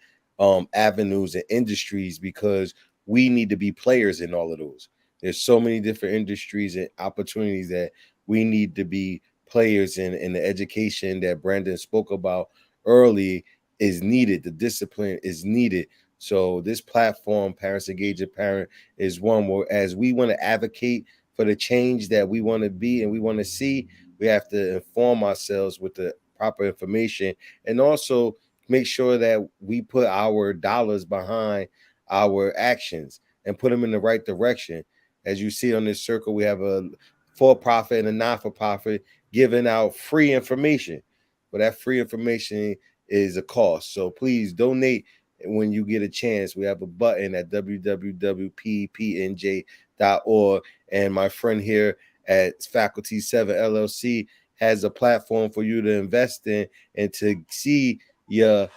avenues and industries, because we need to be players in all of those. There's so many different industries and opportunities that we need to be players in the education that Brandon spoke about early is needed. The discipline is needed. So this platform, Parents Engage a Parent, is one where, as we want to advocate for the change that we want to be and we want to see, we have to inform ourselves with the proper information, and also make sure that we put our dollars behind our actions and put them in the right direction. As you see on this circle, we have a for-profit and a non-for-profit giving out free information, but that free information is a cost. So please donate when you get a chance. We have a button at www.ppnj.org, and my friend here at Faculty 7 LLC has a platform for you to invest in and to see your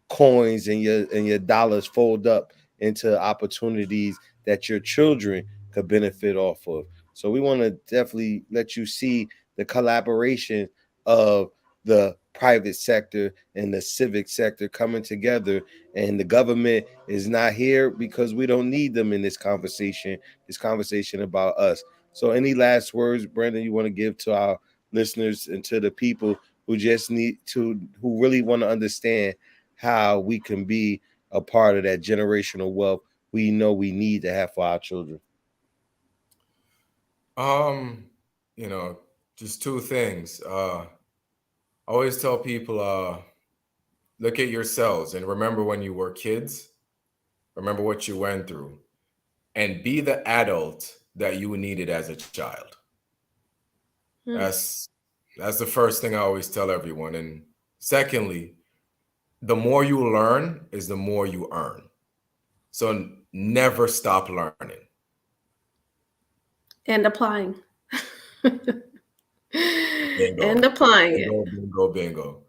coins and your dollars fold up into opportunities that your children could benefit off of. So we want to definitely let you see the collaboration of the private sector and the civic sector coming together, and the government is not here because we don't need them in this conversation about us. So any last words, Brandon, you want to give to our listeners and to the people who who really want to understand how we can be a part of that generational wealth we know we need to have for our children? Just two things. I always tell people, look at yourselves and remember when you were kids, remember what you went through, and be the adult that you needed as a child. That's the first thing I always tell everyone. And secondly, the more you learn is the more you earn. So never stop learning. And applying. Bingo. And applying it. Bingo, bingo.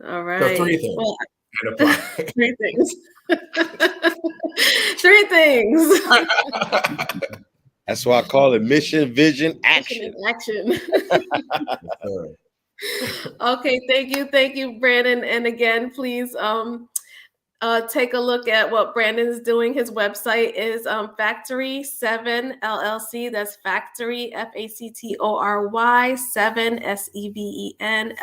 All right. So three things. Well, and apply. Three things. Three things. That's why I call it mission, vision, action. Action. Okay, thank you, Brandon. And again, please take a look at what Brandon's doing. His website is Factory 7 LLC. That's Factory FACTORY 7 SEVEN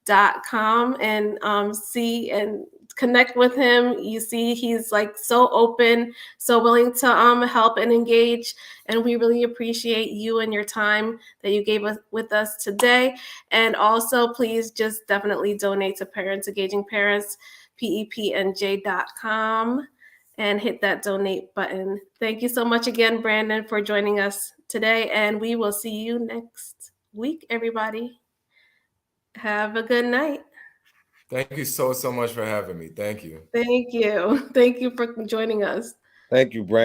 LLC.com, and see and connect with him. You see, he's like so open, so willing to help and engage, and we really appreciate you and your time that you gave us with us today. And also, please just definitely donate to Parents Engaging Parents, PEPNJ.com, and hit that donate button. Thank you so much again, Brandon, for joining us today, and we will see you next week, everybody. Have a good night. Thank you so much for having me. Thank you. Thank you. Thank you for joining us. Thank you, Brandon.